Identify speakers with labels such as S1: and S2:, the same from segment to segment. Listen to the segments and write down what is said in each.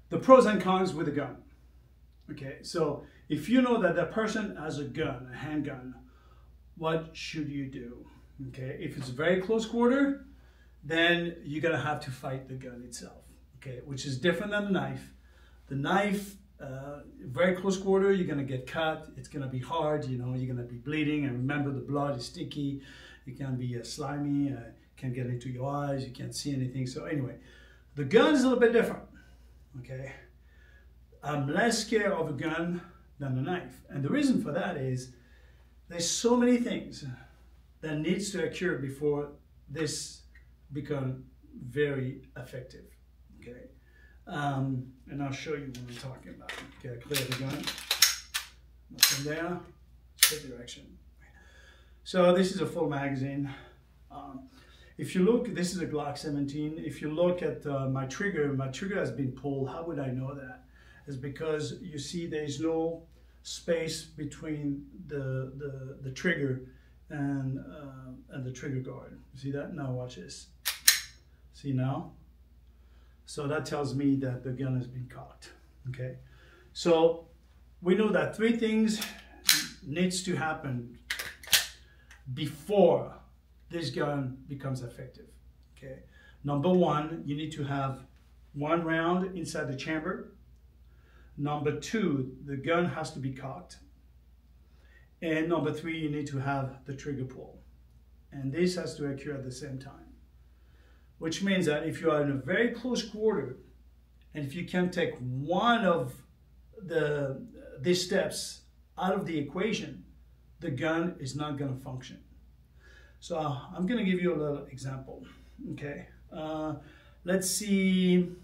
S1: the pros and cons with a gun. Okay, so if you know that that person has a gun, a handgun, what should you do? Okay, if it's very close quarter, then you're gonna have to fight the gun itself. Okay, which is different than the knife. The knife, very close quarter, you're gonna get cut. It's gonna be hard. You know, you're gonna be bleeding. And remember, the blood is sticky. It can be slimy. Can get into your eyes. You can't see anything. So anyway, the gun is a little bit different. Okay, I'm less scared of a gun than a knife, and the reason for that is there's so many things that needs to occur before this become very effective. Okay, and I'll show you what I'm talking about. Okay, I clear the gun. Nothing there. Straight direction. So this is a full magazine. If you look, this is a Glock 17. If you look at my trigger has been pulled. How would I know that? It's because you see there's no space between the trigger and the trigger guard. You see that? Now watch this. See now? So that tells me that the gun has been cocked. Okay, so we know that three things needs to happen before this gun becomes effective. Okay, number one, you need to have one round inside the chamber. Number two, the gun has to be cocked. And number three, you need to have the trigger pull. And this has to occur at the same time. Which means that if you are in a very close quarter, and if you can take one of these steps out of the equation, the gun is not going to function. So I'm going to give you a little example. Okay, let's see.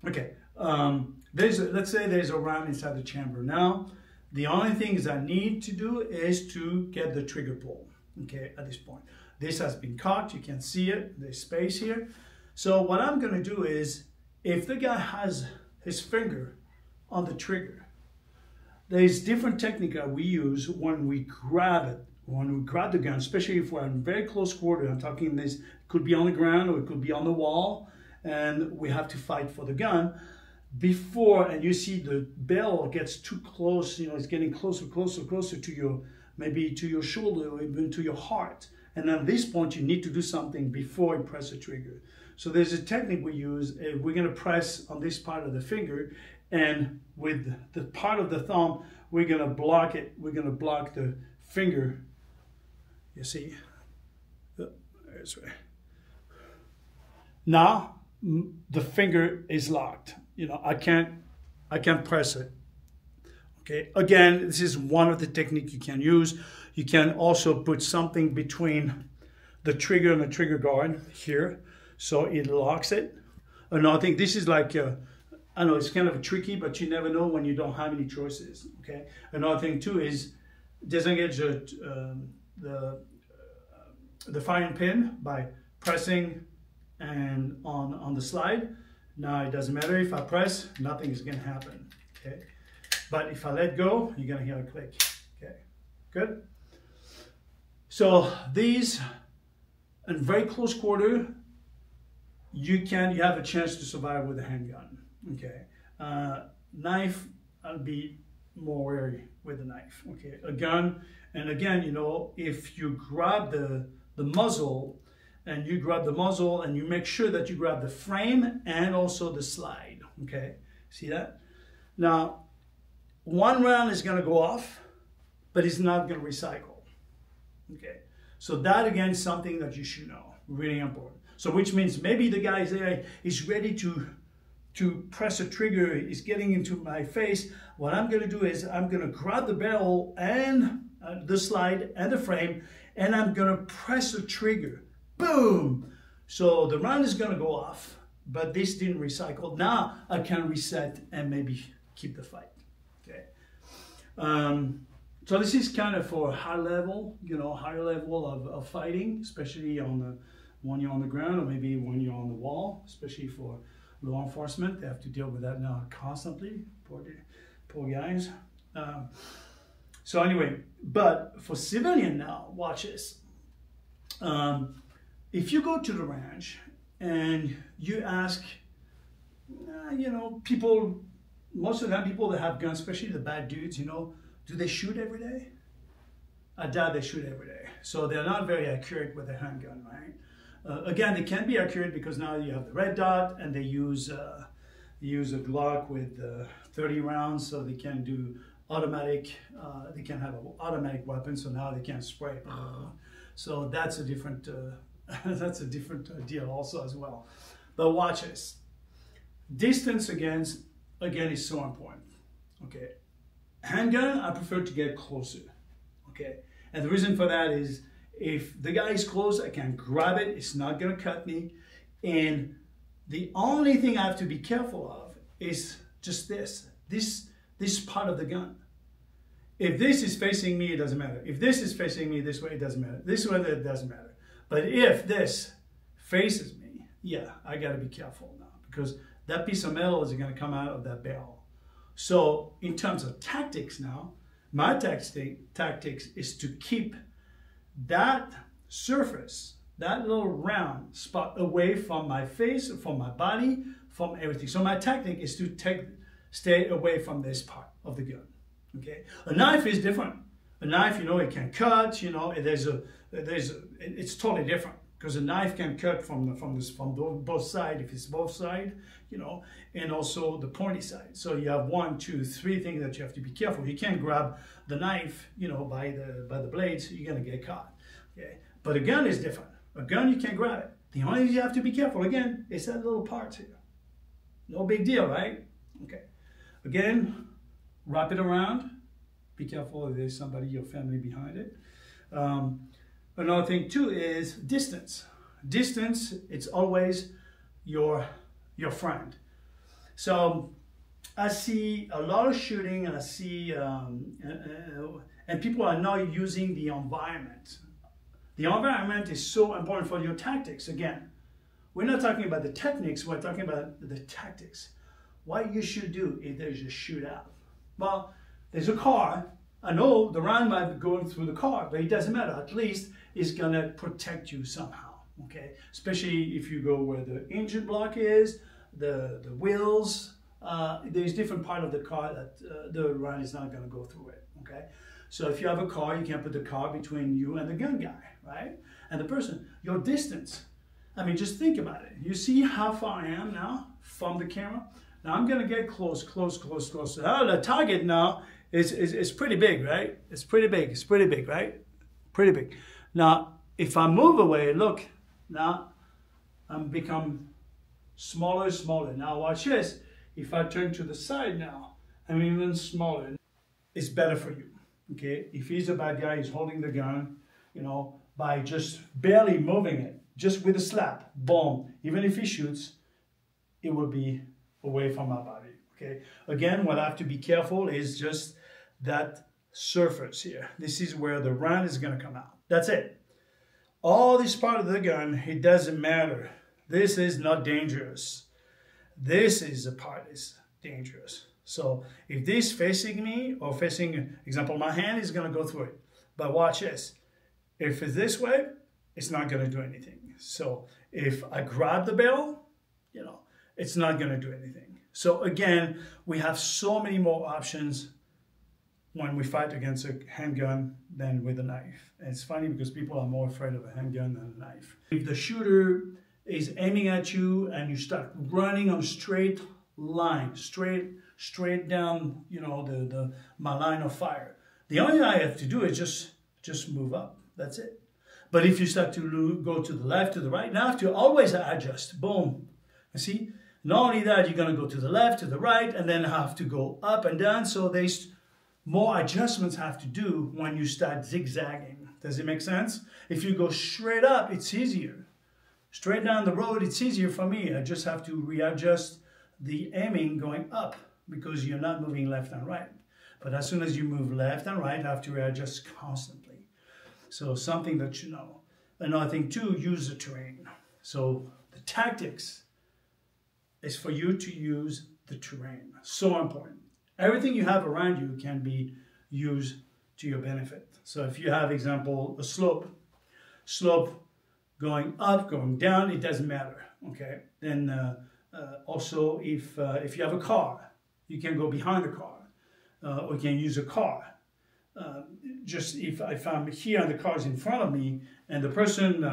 S1: Okay, let's say there's a round inside the chamber. Now, the only things I need to do is to get the trigger pull. Okay, at this point, this has been cocked. You can see it. There's space here. So what I'm going to do is, if the guy has his finger on the trigger, there's different technique that we use when we grab it. When we grab the gun, especially if we're in very close quarter, I'm talking this could be on the ground or it could be on the wall, and we have to fight for the gun before, and you see the barrel gets too close, you know, it's getting closer to your, maybe to your shoulder or even to your heart. And at this point, you need to do something before you press the trigger. So there's a technique we use. We're going to press on this part of the finger, and with the part of the thumb, we're going to block it. We're going to block the finger. You see, this way. Now the finger is locked. You know, I can't press it. Okay. Again, this is one of the techniques you can use. You can also put something between the trigger and the trigger guard here, so it locks it. Another thing, this is like I know it's kind of tricky, but you never know when you don't have any choices. Okay. Another thing too is disengage the firing pin by pressing and on the slide. Now it doesn't matter if I press, nothing is going to happen. Okay, but if I let go, you're going to hear a click. Okay, good. So these in very close quarter, you have a chance to survive with a handgun. Okay, knife, I'll be more wary with a knife. Okay, a gun, and again, you know, if you grab the muzzle, and you grab the muzzle, and you make sure that you grab the frame and also the slide. Okay, see that? Now, one round is going to go off, but it's not going to recycle. Okay, so that again is something that you should know, really important. So which means maybe the guy there is ready to press a trigger, is getting into my face. What I'm going to do is I'm going to grab the barrel and the slide and the frame, and I'm going to press the trigger. Boom! So the round is going to go off, but this didn't recycle. Now I can reset and maybe keep the fight. Okay. So this is kind of for high level, you know, higher level of fighting, especially when you're on the ground, or maybe when you're on the wall, especially for law enforcement. They have to deal with that now constantly. Poor guys. So anyway, but for civilian now, watch this. If you go to the ranch and you ask You know, people, most of the time people that have guns, especially the bad dudes, you know, do they shoot every day? I doubt they shoot every day. So they're not very accurate with a handgun, right? Again, they can be accurate because now you have the red dot, and they use a Glock with 30 rounds, so they can do automatic. They can have an automatic weapon, so now they can spray. So that's a different that's a different deal also as well. But watch this. Distance again is so important. Okay, handgun, I prefer to get closer. Okay, and the reason for that is if the guy is close, I can grab it. It's not gonna cut me. And the only thing I have to be careful of is just this part of the gun. If this is facing me, it doesn't matter. If this is facing me this way, it doesn't matter. This way, it doesn't matter. But if this faces me, yeah, I gotta be careful now, because that piece of metal is gonna come out of that barrel. So in terms of tactics now, my tactics is to keep that surface, that little round spot away from my face, from my body, from everything. So my tactic is to stay away from this part of the gun. Okay, a knife is different. A knife, you know, it can cut. You know, it's totally different, because a knife can cut from both sides if it's both sides, you know, and also the pointy side. So you have 1, 2, 3 things that you have to be careful. You can't grab the knife, you know, by the blades. You're gonna get caught. Okay, but a gun is different. A gun, you can grab it. The only thing you have to be careful again is that little part here. No big deal, right? Okay. Again, wrap it around. Be careful if there's somebody, your family behind it. Another thing too is distance. Distance, it's always your friend. So I see a lot of shooting, and I see, and people are not using the environment. The environment is so important for your tactics. Again, we're not talking about the techniques, we're talking about the tactics. What you should do if there's a shootout. Well, there's a car. I know the round might be going through the car, but it doesn't matter. At least it's gonna protect you somehow, okay? Especially if you go where the engine block is, the wheels, there's different part of the car that the round is not gonna go through it, okay? So if you have a car, you can put the car between you and the gun guy, right? And the person, your distance. I mean, just think about it. You see how far I am now from the camera? Now I'm gonna get close. Oh, the target now is pretty big, right? It's pretty big, right? Pretty big. Now, if I move away, look, now I'm become smaller. Now watch this. If I turn to the side now, I'm even smaller. It's better for you, okay? If he's a bad guy, he's holding the gun, you know, by just barely moving it, just with a slap, boom. Even if he shoots, it will be away from my body, okay? Again, what I have to be careful is just that surface here. This is where the round is gonna come out. That's it. All this part of the gun, it doesn't matter. This is not dangerous. This is the part is dangerous. So if this facing me or facing, example, my hand is gonna go through it. But watch this. If it's this way, it's not gonna do anything. So if I grab the barrel, you know, it's not gonna do anything. So again, we have so many more options when we fight against a handgun than with a knife. And it's funny because people are more afraid of a handgun than a knife. If the shooter is aiming at you and you start running on a straight line, straight down, you know, my line of fire, the only thing I have to do is just move up. That's it. But if you start to go to the left, to the right, now I have to always adjust. Boom. You see? Not only that, you're going to go to the left, to the right, and then have to go up and down. So there's more adjustments have to do when you start zigzagging. Does it make sense? If you go straight up, it's easier. Straight down the road, it's easier for me. I just have to readjust the aiming going up because you're not moving left and right. But as soon as you move left and right, I have to readjust constantly. So something that you know. Another thing too, use the terrain. So the tactics is for you to use the terrain. So important. Everything you have around you can be used to your benefit. So if you have, example, a slope going up, going down, it doesn't matter, okay? Then Also, if you have a car, you can go behind the car, or you can use a car. Just if I'm here and the car is in front of me, and the person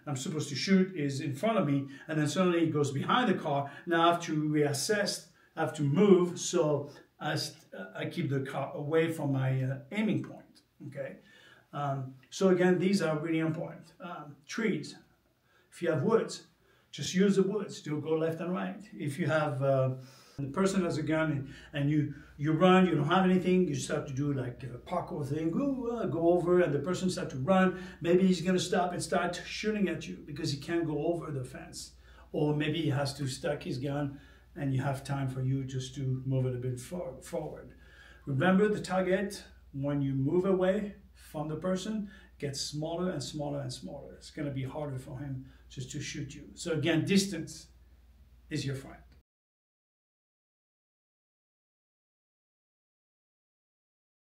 S1: I'm supposed to shoot is in front of me, and then suddenly it goes behind the car, now I have to reassess, I have to move, so I keep the car away from my aiming point, okay? So again, these are really important. Trees, if you have woods, just use the woods to go left and right. If you have the person has a gun and you run, you don't have anything, you just have to do like a parkour thing, go over, and the person starts to run, maybe he's going to stop and start shooting at you because he can't go over the fence. Or maybe he has to stack his gun and you have time for you just to move it a bit forward. Remember, the target, when you move away from the person, gets smaller and smaller and smaller. It's going to be harder for him just to shoot you. So again, distance is your friend.